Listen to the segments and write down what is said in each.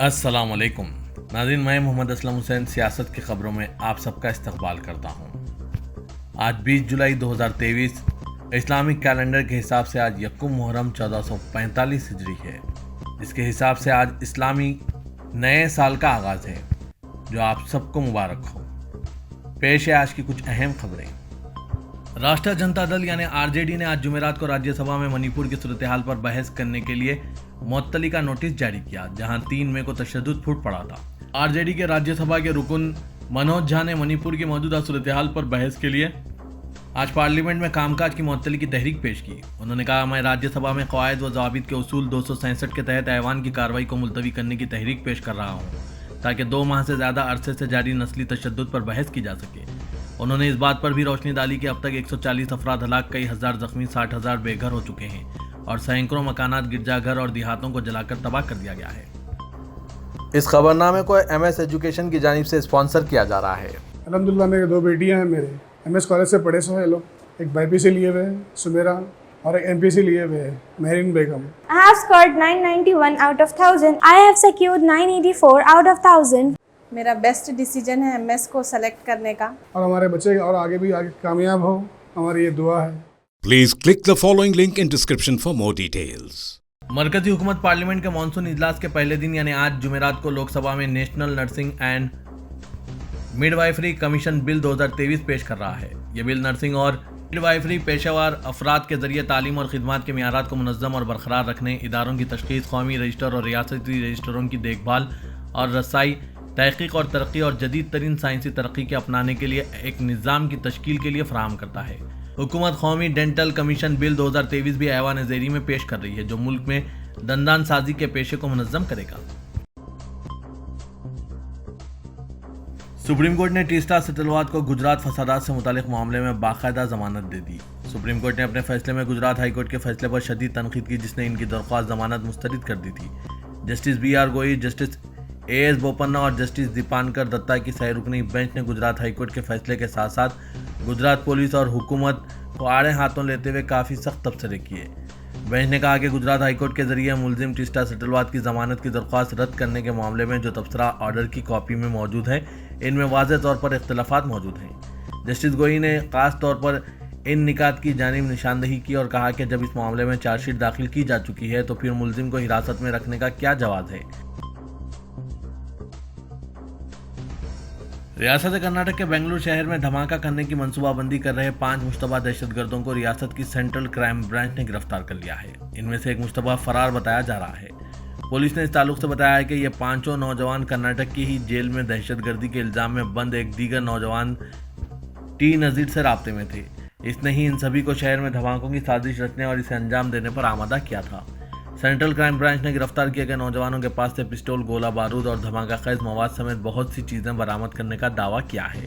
अस्सलाम वालेकुम नाज़रीन, मैं मोहम्मद असलम हुसैन सियासत की खबरों में आप सबका इस्तकबाल करता हूँ। आज 20 जुलाई 2023 इस्लामिक कैलेंडर के हिसाब से आज यक्कुम मुहर्रम 1445 हिजरी है, जिसके हिसाब से आज इस्लामी नए साल का आगाज़ है, जो आप सबको मुबारक हो। पेश है आज की कुछ अहम खबरें। राष्ट्रीय जनता दल यानी आरजेडी ने आज जुमेरात को राज्यसभा में मणिपुर की सूरत हाल पर बहस करने के लिए मुअत्तली का नोटिस जारी किया, जहां 3 मई को तशद्दुद फूट पड़ा था। आरजेडी के राज्यसभा के रुकन मनोज झा ने मणिपुर की मौजूदा सूरत हाल पर बहस के लिए आज पार्लियामेंट में कामकाज की मुअत्तली की तहरीक पेश की। उन्होंने कहा, मैं राज्यसभा में क़वायद व ज़वाबित के उसूल 267 के तहत ऐवान की कार्रवाई को मुलतवी करने की तहरीक पेश कर रहा हूँ, ताकि 2 माह से ज़्यादा अरसे से जारी नस्ली तशद्दुद पर बहस की जा सके। उन्होंने इस बात पर भी रोशनी डाली कि अब तक 140 अफराद हलाक, कई हजार जख्मी, 60,000 बेघर हो चुके हैं और सैकड़ों मकानात, गिरजाघर और देहातों को जलाकर तबाह कर दिया गया है। इस खबरनामे को MS एजुकेशन की जानिब से स्पॉन्सर किया जा रहा है। अल्हम्दुलिल्लाह मेरे 2 बेटियां हैं। मेरे MS कॉलेज से पढ़े सो है लोग, एक BYPC लिए हुए हैं सुमेरा और एक MPC लिए हुए हैं महरीन बेगम। I have scored 991 out of 1000. I have secured 984 out of 1000. मेरा बेस्ट डिसीजन है MS को सेलेक्ट करने का। और हमारे बच्चे और आगे कामयाब हो, हमारी ये दुआ है। Please click the following link in description for more details. मरकजी हुकूमत पार्लियामेंट के मानसून इजलास के पहले दिन यानी आज जुमेरात को लोकसभा में national nursing and midwifery commission bill 2023 पेश कर रहा है। यह बिल नर्सिंग और मिडवाइफरी पेशेवर अफराद के जरिए तालीम और खिदमात के मियारात को मुनज़्ज़म और बरकरार रखने, इदारों की तशख़ीस, कौमी रजिस्टर और रियासती रजिस्टरों की देखभाल और रसाई, तहक़ीक़ और तरक्की और जदीद तरीन साइंसी तरक्की के अपनाने के लिए एक निज़ाम की तश्कील के लिए फ़राहम करता है। हुकूमत कौमी डेंटल कमीशन बिल 2023 भी ऐवान ज़ेरी में पेश कर रही है, जो मुल्क में दंदान साजी के पेशे को मुनज़्ज़म करेगा। सुप्रीम कोर्ट ने टीस्टा सेटलवाद को गुजरात फसादात से मुतालिक मामले में बाकायदा जमानत दे दी। सुप्रीम कोर्ट ने अपने फैसले में गुजरात हाई कोर्ट के फैसले पर शदीद तनकीद की, जिसने इनकी दरख्वास्त जमानत मुस्तरद कर दी थी। जस्टिस BR गोई, जस्टिस AS बोपन्ना और जस्टिस दीपानकर दत्ता की सहरुकनी बेंच ने गुजरात हाईकोर्ट के फैसले के साथ साथ गुजरात पुलिस और हुकूमत को आड़े हाथों लेते हुए काफ़ी सख्त तबसरे किए। बेंच ने कहा कि गुजरात हाईकोर्ट के जरिए मुलजिम टिस्टा सेटलवाद की जमानत की दरख्वास्त रद्द करने के मामले में जो तबसरा ऑर्डर की कॉपी में मौजूद है, इनमें वाज़ेह तौर पर इख्तलाफात मौजूद हैं। जस्टिस गोई ने ख़ास तौर पर इन निकात की जानिब निशानदही की और कहा कि जब इस मामले में चार्जशीट दाखिल की जा चुकी है तो फिर मुलजिम को हिरासत में रखने का क्या जवाब है। रियासत कर्नाटक के बेंगलुरु शहर में धमाका करने की मंसूबाबंदी कर रहे 5 मुश्तबा दहशतगर्दों को रियासत की सेंट्रल क्राइम ब्रांच ने गिरफ्तार कर लिया है। इनमें से एक मुश्तबा फरार बताया जा रहा है। पुलिस ने इस ताल्लुक से बताया है कि ये 5 नौजवान कर्नाटक की ही जेल में दहशतगर्दी के इल्ज़ाम में बंद एक दीगर नौजवान T नज़ीर से राब्ते में थे। इसने ही इन सभी को शहर में धमाकों की साजिश रचने और इसे अंजाम देने पर आमादा किया था। सेंट्रल क्राइम ब्रांच ने गिरफ्तार किए गए नौजवानों के पास से पिस्टल, गोला बारूद और धमाका खेज मवाद समेत बहुत सी चीज़ें बरामद करने का दावा किया है।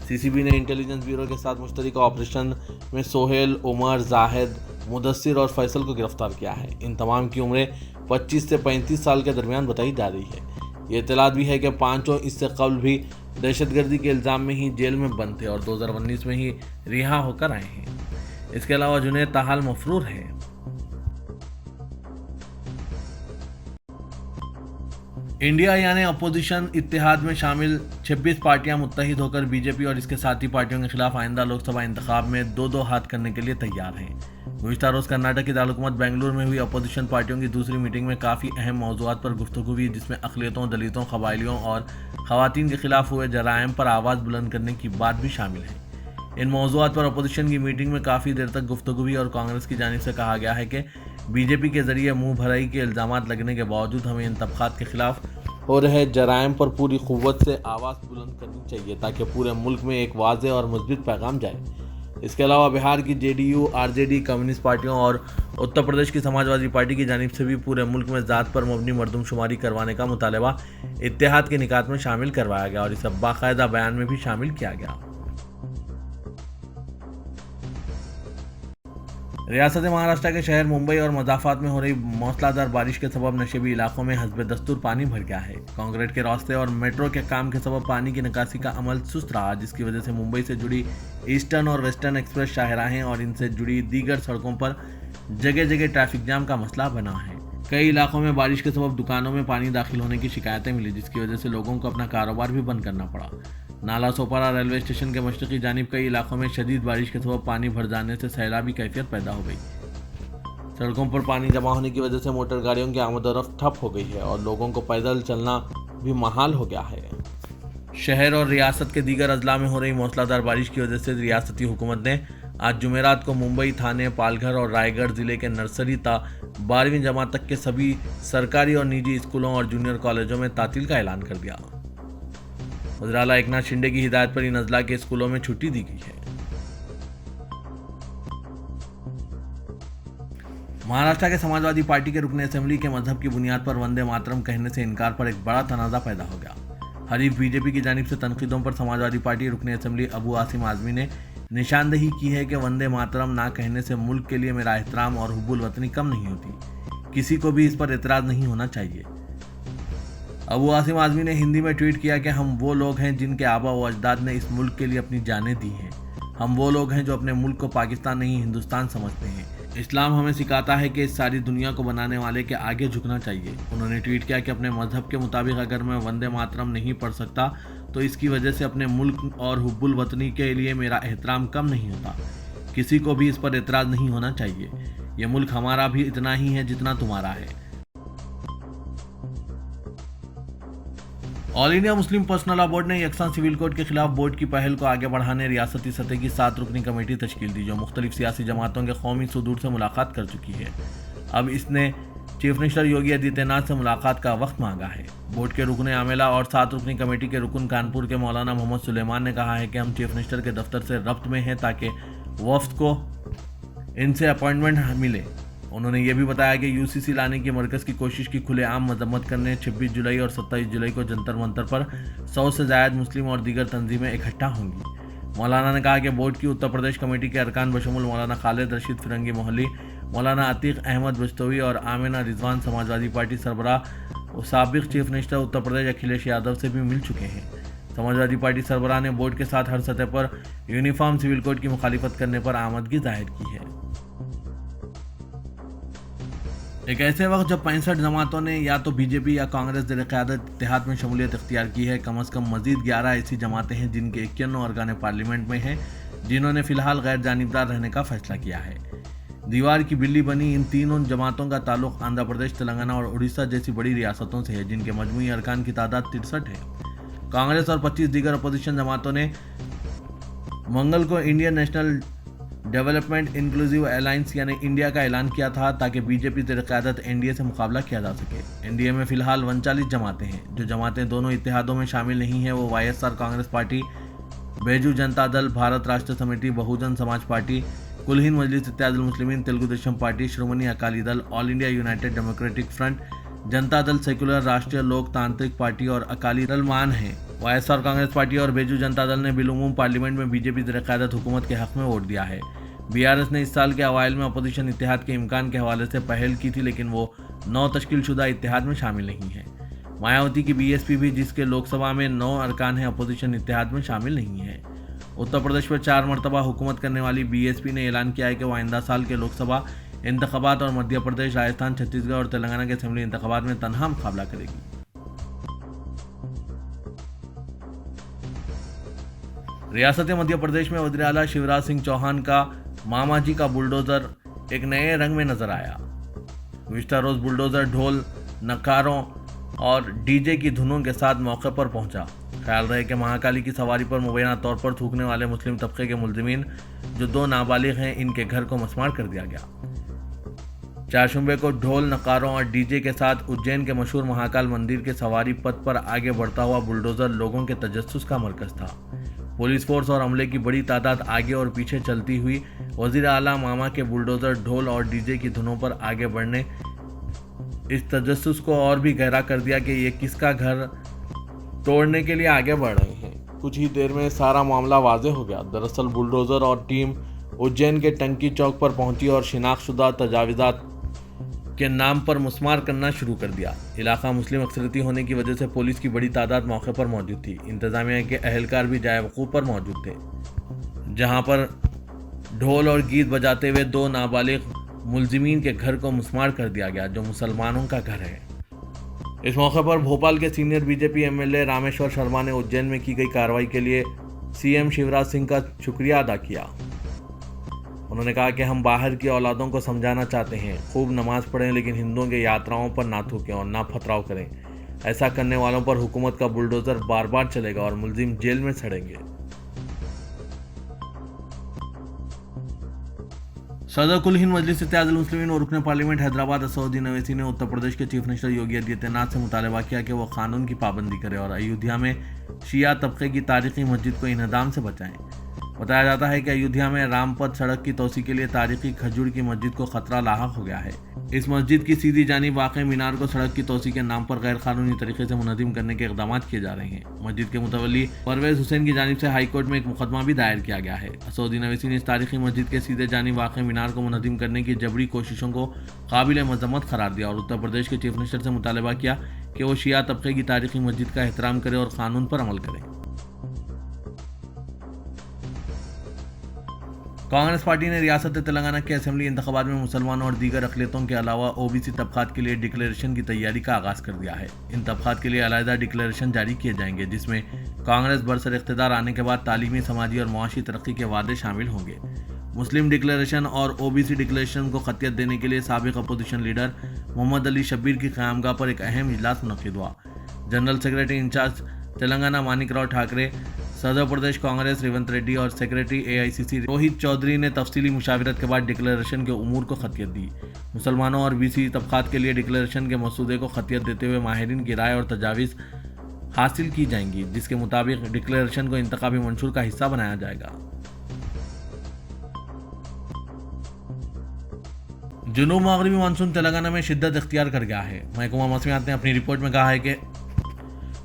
CCB ने इंटेलिजेंस ब्यूरो के साथ मुश्तरका ऑपरेशन में सोहेल, उमर, जाहिद, मुदस्सिर और फैसल को गिरफ्तार किया है। इन तमाम की उम्रें 25 से 35 साल के दरमियान बताई जा रही है। ये इत्तलात भी है कि 5 इससे कबल भी दहशतगर्दी के इल्ज़ाम में ही जेल में बंद थे और 2019 में ही रिहा होकर आए हैं। इसके अलावा जुनैद ताहाल मफरूर है। इंडिया यानी अपोजिशन इत्तेहाद में शामिल 26 पार्टियां मुत्तहिद होकर बीजेपी और इसके साथी पार्टियों के खिलाफ आइंदा लोकसभा इंतखाब में 2-2 हाथ करने के लिए तैयार हैं। गुज़िश्ता रोज़ कर्नाटक की दारकूमत बेंगलुरु में हुई अपोजिशन पार्टियों की दूसरी मीटिंग में काफ़ी अहम मौज़ूआत पर गुफ्तगू हुई, जिसमें अक़लियतों, दलितों, क़बायलियों और ख़वातीन के खिलाफ हुए जराइम पर आवाज़ बुलंद करने की बात भी शामिल है। इन मौज़ूआत पर अपोजिशन की मीटिंग में काफ़ी देर तक गुफ्तगू हुई और कांग्रेस की जानिब से कहा गया है कि बीजेपी के जरिए मुँह भराई के इल्ज़ामात लगने के बावजूद हमें इन तबक़ात के खिलाफ हो रहे जराइम पर पूरी क़ुव्वत से आवाज़ बुलंद करनी चाहिए, ताकि पूरे मुल्क में एक वाज़ेह और मुस्बित पैगाम जाए। इसके अलावा बिहार की JDU, RJD, कम्युनिस्ट पार्टियों और उत्तर प्रदेश की समाजवादी पार्टी की जानिब से भी पूरे मुल्क में ज़ात पर मबनी मरदमशुमारी करवाने का मुतालबा इत्तेहाद के निकात में शामिल करवाया गया और इसे बाकायदा बयान में भी शामिल किया गया। रियासत महाराष्ट्र के शहर मुंबई और मज़ाफ़ात में हो रही मौसलाधार बारिश के सबब नशेबी इलाकों में हस्बे दस्तूर पानी भर गया है। कंक्रीट के रास्ते और मेट्रो के काम के सबब पानी की निकासी का अमल सुस्त रहा, जिसकी वजह से मुंबई से जुड़ी ईस्टर्न और वेस्टर्न एक्सप्रेस शाहराहें और इनसे जुड़ी दीगर सड़कों पर जगह जगह ट्रैफिक जाम का मसला बना है। कई इलाकों में बारिश के सबब दुकानों में पानी दाखिल होने की शिकायतें मिली, जिसकी वजह से लोगों को अपना कारोबार भी बंद करना पड़ा। नाला सोपारा रेलवे स्टेशन के मशरकी जानिब कई इलाकों में शदीद बारिश के सबब पानी भर जाने से सैलाबी कैफियत पैदा हो गई। सड़कों पर पानी जमा होने की वजह से मोटर गाड़ियों की आमदोरफ्त ठप हो गई है और लोगों को पैदल चलना भी महाल हो गया है। शहर और रियासत के दीगर अजला में हो रही मूसलाधार बारिश की वजह से रियासती हुकूमत ने आज जुमेरात को मुंबई, थाने, पालघर और रायगढ़ जिले के नर्सरी ता 12वीं जमात तक के सभी सरकारी और निजी स्कूलों और जूनियर कॉलेजों में तातील का ऐलान कर दिया। वज़ीर आला एकनाथ शिंदे की हिदायत पर इन अजला के स्कूलों में छुट्टी दी गई है। महाराष्ट्र के समाजवादी पार्टी के रुकने असेंबली के मजहब की बुनियाद पर वंदे मातरम कहने से इनकार पर एक बड़ा तनाज़ा पैदा हो गया। हरीफ बीजेपी की जानिब से तनकीदों पर समाजवादी पार्टी रुकने असेंबली अबू आसिम आज़मी ने निशानदेही की है कि वंदे मातरम ना कहने से मुल्क के लिए मेरा एहतराम और हुब्बुल वतनी कम नहीं होती। किसी को भी इस पर एतराज़ नहीं होना चाहिए। अबू आसिम आज़मी ने हिंदी में ट्वीट किया कि हम वो लोग हैं जिनके आबा व अजदाद ने इस मुल्क के लिए अपनी जानें दी हैं। हम वो लोग हैं जो अपने मुल्क को पाकिस्तान नहीं हिंदुस्तान समझते हैं। इस्लाम हमें सिखाता है कि इस सारी दुनिया को बनाने वाले के आगे झुकना चाहिए। उन्होंने ट्वीट किया कि अपने मजहब के मुताबिक अगर मैं वंदे मातरम नहीं पढ़ सकता तो इसकी वजह से अपने मुल्क और हुब्बुल वतनी के लिए मेरा एहतराम कम नहीं होता। किसी को भी इस पर एतराज़ नहीं होना चाहिए। ये मुल्क हमारा भी इतना ही है जितना तुम्हारा है। All India Muslim personal law board ने यकसान सिविल कोड के खिलाफ बोर्ड की पहल को आगे बढ़ाने रियासती सतह की 7 रुकनी कमेटी तश्कील दी, जो मुख्तलिफ सियासी जमातों के कौमी सुदूर से मुलाकात कर चुकी है। अब इसने चीफ मिनिस्टर योगी आदित्यनाथ से मुलाकात का वक्त मांगा है। बोर्ड के रुकने आमेला और 7 रुकनी कमेटी के रुकन कानपुर के मौलाना मोहम्मद सुलेमान ने कहा है कि हम चीफ मिनिस्टर के दफ्तर से रब्त में हैं ताकि वफ्द को इनसे अपॉइंटमेंट मिले। उन्होंने ये भी बताया कि यूसीसी लाने की मरकज़ की कोशिश की खुलेआम मजम्मत करने 26 जुलाई और 27 जुलाई को जंतर मंतर पर 100 से ज़ायद मुस्लिम और दीगर तंजीमें इकट्ठा होंगी। मौलाना ने कहा कि बोर्ड की उत्तर प्रदेश कमेटी के अरकान बशमुल मौलाना खालिद रशीद फिरंगी मोहल्ली, मौलाना अतीक अहमद बस्तवी और आमिना रिजवान समाजवादी पार्टी सरबराह साबिक चीफ मिनिस्टर उत्तर प्रदेश अखिलेश यादव से भी मिल चुके हैं। समाजवादी पार्टी सरबराह ने बोर्ड के साथ हर सतह पर यूनिफॉर्म सिविल कोड की मुखालिफत करने पर आमदगी जाहिर की है। एक ऐसे वक्त जब 65 जमातों ने या तो बीजेपी या कांग्रेस ज़ेर क़यादत इत्तेहाद में शमूलियत इख्तियार की है, कम अज़ कम मज़ीद 11 ऐसी जमातें हैं जिनके 51 अरकान पार्लियामेंट में हैं जिन्होंने फ़िलहाल गैर जानिबदार रहने का फैसला किया है। दीवार की बिल्ली बनी इन तीनों जमातों का ताल्लुक़ आंध्र प्रदेश, तेलंगाना और उड़ीसा जैसी बड़ी रियासतों से है, जिनके मजमूई अरकान की तादाद 63 है। कांग्रेस और 25 दीगर अपोजिशन जमातों ने मंगल को Indian national development inclusive alliance यानी इंडिया का ऐलान किया था ताकि बीजेपी ज़ेर क़यादत एनडीए से मुकाबला किया जा सके। एनडीए में फ़िलहाल 39 जमातें हैं। जो जमातें दोनों इत्तेहादों में शामिल नहीं हैं वो वाईएसआर कांग्रेस पार्टी, बेजू जनता दल, भारत राष्ट्र समिति, बहुजन समाज पार्टी, कुल हिंद मजलिस इत्तेहादुल मुस्लिमीन, तेलुगु देशम पार्टी, श्रोमणी Akali Dal, all India United democratic front, Janata Dal, secular, राष्ट्रीय लोकतांत्रिक पार्टी और अकाली दल मान हैं। वाईएसआर कांग्रेस पार्टी और बेजू जनता दल ने बिलुमूम पार्लियामेंट में बीजेपी ज़ेर क़यादत हुकूमत के हक़ में वोट दिया है। बीआरएस ने इस साल के अवाइल में अपोजिशन इत्तेहाद के इम्कान के हवाले से पहल की थी, लेकिन वो 9 तश्कीलशुदा इत्तेहाद में शामिल नहीं है। मायावती की बीएसपी भी, जिसके लोकसभा में 9 अरकान हैं, अपोजिशन इत्तेहाद में शामिल नहीं है। उत्तर प्रदेश पर 4 मरतबा हुकूमत करने वाली बीएसपी ने ऐलान किया है कि वह आइंदा साल के लोकसभा इंतखाबात और मध्य प्रदेश, राजस्थान, छत्तीसगढ़ और तेलंगाना के असेंबली इंतखाबात में तनहा मुकाबला करेगी। रियासत मध्य प्रदेश में वज़ीर आला शिवराज सिंह चौहान का मामा जी का बुलडोज़र एक नए रंग में नजर आया। गुज़िश्ता रोज़ बुलडोज़र ढोल, नकारों और डीजे की धुनों के साथ मौके पर पहुंचा। ख्याल रहे कि महाकाली की सवारी पर मुबैना तौर पर थूकने वाले मुस्लिम तबके के मुलजिमीन, जो 2 नाबालिग हैं, इनके घर को मसमार कर दिया गया। चारशुम्बे को ढोल, नकारों और डीजे के साथ उज्जैन के मशहूर महाकाल मंदिर के सवारी पथ पर आगे बढ़ता हुआ बुलडोज़र लोगों के तजस्सुस का मरकज़ था। पुलिस फोर्स और अमले की बड़ी तादाद आगे और पीछे चलती हुई वज़ीर आला मामा के बुलडोज़र, ढोल और डीजे की धुनों पर आगे बढ़ने इस तजस्सुस को और भी गहरा कर दिया कि ये किसका घर तोड़ने के लिए आगे बढ़ रहे हैं। कुछ ही देर में सारा मामला वाज़ेह हो गया। दरअसल बुलडोज़र और टीम उज्जैन के टंकी चौक पर पहुंची और शिनाख्तशुदा तजावीज़ात के नाम पर मुस्मार करना शुरू कर दिया। इलाका मुस्लिम अक्सरियती होने की वजह से पुलिस की बड़ी तादाद मौके पर मौजूद थी। इंतज़ामिया के अहलकार भी जाए वक़ूफ़ पर मौजूद थे, जहां पर ढोल और गीत बजाते हुए 2 नाबालिग मुलजिमीन के घर को मुस्मार कर दिया गया जो मुसलमानों का घर है। इस मौके पर भोपाल के senior BJP MLA Rameshwar Sharma ने उज्जैन में की गई कार्रवाई के लिए सीएम शिवराज सिंह का शुक्रिया अदा किया। उन्होंने कहा कि हम बाहर की औलादों को समझाना चाहते हैं, खूब नमाज पढ़ें लेकिन हिंदुओं के यात्राओं पर ना थूकें और ना पथराव करें। ऐसा करने वालों पर हुकूमत का बुलडोजर बार बार चलेगा और मुलजिम जेल में सड़ेंगे। सदर कुल हिंद मजलिस इत्तेहादुल मुस्लिमीन और रुकन पार्लियामेंट हैदराबाद असदुद्दीन ओवैसी ने उत्तर प्रदेश के चीफ मिनिस्टर योगी आदित्यनाथ से मुतालबा किया कि वो कानून की पाबंदी करे और अयोध्या में शिया तबके की तारीखी मस्जिद को इन्हदाम से बचाएं। बताया जाता है कि अयोध्या में रामपथ सड़क की तोसी के लिए तारीखी खजूर की मस्जिद को खतरा लाहक हो गया है। इस मस्जिद की सीधी जानिब वाक़ मीनार को सड़क की तोसी के नाम पर गैर कानूनी तरीके से मुनज़्ज़म करने के इक़दाम किए जा रहे हैं। मस्जिद के मुतवल्ली परवेज़ हुसैन की जानिब से हाई कोर्ट में एक मुकदमा भी दायर किया गया है। असदुद्दीन ओवैसी ने इस तारीखी मस्जिद के सीधे जानिब वाक़ मीनार को मुनज़्ज़म करने की जबरी कोशिशों को काबिल मज़म्मत करार दिया और उत्तर प्रदेश के चीफ मिनिस्टर से मुतालबा किया कि वो शिया तबके की तारीखी मस्जिद का एहतराम करे और कानून पर अमल करे। कांग्रेस पार्टी ने रियासत तेलंगाना के असेंबली इंतखाबात में मुसलमानों और दीगर अक़लियतों के अलावा ओबीसी तबक़ात के लिए डिक्लेरेशन की तैयारी का आगाज़ कर दिया है। इन तबक़ात के लिए अलहदा डिक्लेरेशन जारी किए जाएंगे जिसमें कांग्रेस बरसर इक़्तिदार आने के बाद तालीमी, समाजी और मुआशी तरक्की के वादे शामिल होंगे। मुस्लिम डिक्लेरेशन और ओबीसी डिक्लेरेशन को खतियत देने के लिए साबिक़ अपोजिशन लीडर मोहम्मद अली शब्बीर की क़यामगाह पर एक अहम इजलास मुनक़्क़िद हुआ। General secretary incharge Telangana Manikrao Thackeray, सदर प्रदेश कांग्रेस रेवंत रेड्डी और सेक्रेटरी एआईसीसी रोहित चौधरी ने तफसीली मुशावरत के बाद डिक्लेरेशन के उमूर को खतियत दी। मुसलमानों और बीसी तबक़ात के लिए डिक्लेरेशन के मसूदे को खतियत देते हुए माहिरीन की राय और तजावीज़ हासिल की जाएंगी जिसके मुताबिक डिक्लेरेशन को इंतखाबी मंशूर का हिस्सा बनाया जाएगा। जुनूब मगरबी मानसून तेलंगाना में शिद्दत इख्तियार कर गया है। महकमा मौसमियात ने अपनी रिपोर्ट में कहा है कि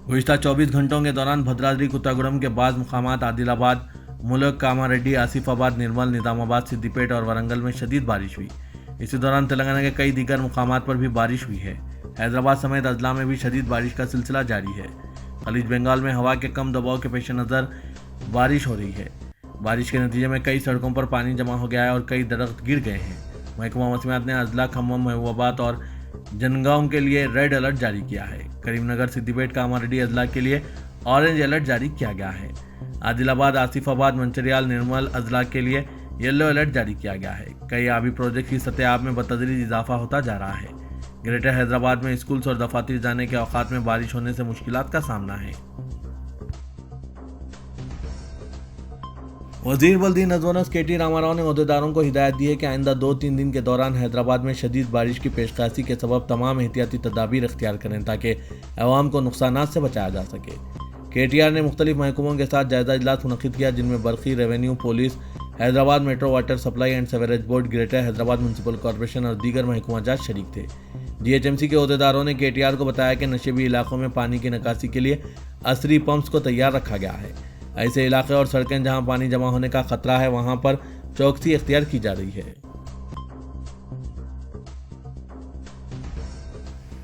गुज़िश्ता 24 घंटों के दौरान भद्राद्री, कुत्तागुड़म के बाज़ मुकामात, आदिलाबाद, मुलक, कामारेड्डी, आसिफाबाद, निर्मल, निज़ामाबाद, सिद्दीपेट और वरंगल में शदीद बारिश हुई। इसी दौरान तेलंगाना के कई दीगर मुकामात पर भी बारिश हुई है। हैदराबाद समेत अजला में भी शदीद बारिश का सिलसिला जारी है। खलीज बंगाल में हवा के कम दबाव के पेश नज़र बारिश हो रही है। बारिश के नतीजे में कई सड़कों पर पानी जमा हो गया है और कई दरख्त गिर गए हैं। महकमा मौसमियात ने अजला, खम्मम, महबूबाबाद और जनगांव के लिए रेड अलर्ट जारी किया है। करीमनगर, सिद्दीपेट, कामारेड्डी अजला के लिए ऑरेंज अलर्ट जारी किया गया है। आदिलाबाद, आसिफाबाद, मंचिरियाल, निर्मल अजला के लिए येलो अलर्ट जारी किया गया है। कई आबी प्रोजेक्ट की सतह आब में बतदरीज इजाफा होता जा रहा है। ग्रेटर हैदराबाद में स्कूल्स और दफातर जाने के औकात में बारिश होने से मुश्किलात का सामना है। वज़ीर बल्दी नज़ोनस KT रामाराव ने अहदेदारों को हिदायत दी है कि आइंदा 2-3 दिन के दौरान हैदराबाद में शदीद बारिश की पेशकशी के सबब तमाम एहतियाती तदाबीर इख्तियार करें ताकि अवाम को नुकसानात से बचाया जा सके। KTR ने मुख्तलिफ महकमों के साथ जायजा इजलास मुनक़्क़िद किया जिनमें बरक़ी, revenue, police, Hyderabad metro water supply and sewerage board, greater Hyderabad municipal corporation और दीगर महकमा जात शरीक थे। GHMC के अहदेदारों ने KTR को बताया कि नशेबी इलाकों में पानी की निकासी के लिए असरी पंप्स को तैयार रखा गया है। ऐसे इलाके और सड़कें जहां पानी जमा होने का खतरा है वहां पर चौकसी इख्तियार की जा रही है।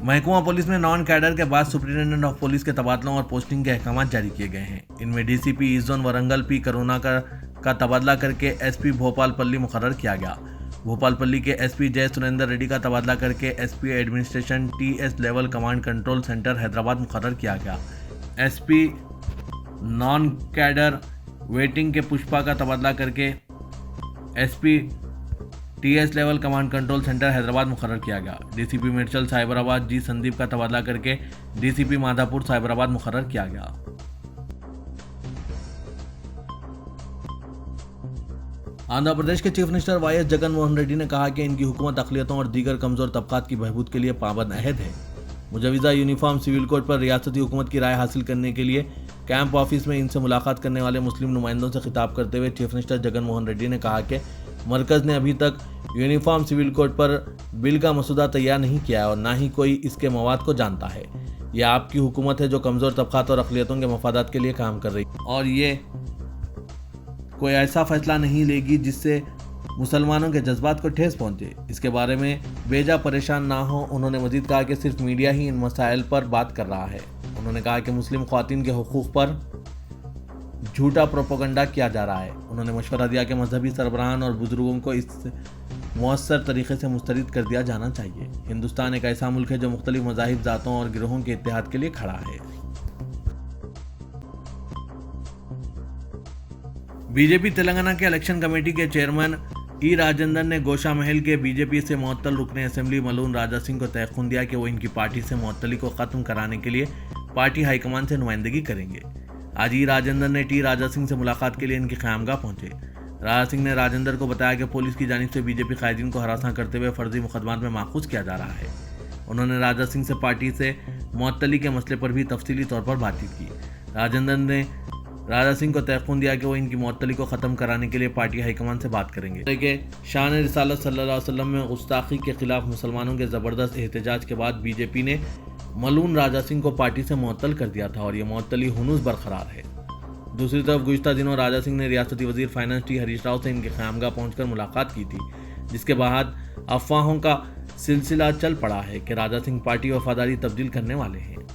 महकमा पुलिस में नॉन कैडर के बाद सुप्रिंटेंडेंट ऑफ पुलिस के तबादलों और पोस्टिंग के अहकाम जारी किए गए हैं। इनमें DCP east zone Warangal P करुणा का तबादला करके SP भोपालपल्ली मुकर्रर किया गया। भोपालपल्ली के SP जय सुरेंद्र रेड्डी का तबादला करके SP administration TS level command control centre Hyderabad मुकर्रर किया गया। SP नॉन कैडर वेटिंग के पुष्पा का तबादला करके SP TS level command control centre Hyderabad मुकर्रर किया गया। DCP मिर्चल साइबराबाद G संदीप का तबादला करके DCP माधापुर साइबराबाद मुकर्रर किया गया। आंध्र प्रदेश के chief minister YS Jagan Mohan Reddy ने कहा कि इनकी हुकूमत अक़लियतों और दीगर कमजोर तबकात की बहबूद के लिए पाबंद अहद है। मुजवज़ा यूनिफॉर्म सिविल कोड पर रियासती हुकूमत की राय हासिल करने के लिए कैंप ऑफिस में इनसे मुलाकात करने वाले मुस्लिम नुमाइंदों से खिताब करते हुए चीफ मिनिस्टर जगन मोहन रेड्डी ने कहा कि मरकज़ ने अभी तक यूनिफॉर्म सिविल कोड पर बिल का मसूदा तैयार नहीं किया है और ना ही कोई इसके मवाद को जानता है। यह आपकी हुकूमत है जो कमज़ोर तबकात और अक़लियतों के मफादात के लिए काम कर रही है और ये कोई ऐसा फैसला नहीं लेगी जिससे मुसलमानों के जज्बात को ठेस पहुंचे। इसके बारे में बेजा परेशान ना हो। उन्होंने मजीद कहा कि सिर्फ मीडिया ही इन मसाइल पर बात कर रहा है। उन्होंने कहा कि मुस्लिम ख्वातीन के हुकूक़ पर झूठा प्रोपेगेंडा किया जा रहा है। उन्होंने मशवरा दिया कि मजहबी सरबराहान और बुजुर्गों को इस मौसर तरीके से मुस्तरद कर दिया जाना चाहिए। हिंदुस्तान एक ऐसा मुल्क है जो मुख्तलिफ मज़ाहिब, ज़ातों और गिरोहों के इत्तेहाद के लिए खड़ा है। बीजेपी तेलंगाना के इलेक्शन कमेटी के चेयरमैन ई राजेंदर ने गोशा महल के बीजेपी से मुअत्तल रुकने असेंबली मलून राजा सिंह को तयक़ुन दिया कि वो इनकी पार्टी से मुअत्तली को ख़त्म कराने के लिए पार्टी हाईकमान से नुमाइंदगी करेंगे। आज ई राजेंदर ने टी राजा सिंह से मुलाकात के लिए इनकी क़यामगाह पहुंचे। राजा सिंह ने राजेंदर को बताया कि पुलिस की जानिब से बीजेपी कायदीन को हरासा करते हुए फर्जी मुकदमात में माखूज किया जा रहा है। उन्होंने राजा सिंह से पार्टी से मुअत्तली के मसले पर भी तफसीली तौर पर बातचीत की। राजेंदर ने राजा सिंह को तयक़ुन दिया कि वो इनकी मुअत्तली को ख़त्म कराने के लिए पार्टी हाईकमान से बात करेंगे। कि शान रिसालत सल्लल्लाहु अलैहि वसल्लम में गुस्ताखी के खिलाफ मुसलमानों के ज़बरदस्त एहतजाज के बाद बीजेपी ने मलून राजा सिंह को पार्टी से मुअत्तल कर दिया था और ये मुअत्तली हुनूस बरकरार है। दूसरी तरफ गुज़िश्ता दिनों राजा सिंह ने रियासती वज़ीर फाइनेंस टी हरीश राव से इनके क़यामगाह पहुंचकर मुलाकात की थी, जिसके बाद अफवाहों का सिलसिला चल पड़ा है कि राजा सिंह पार्टी वफादारी तब्दील करने वाले हैं।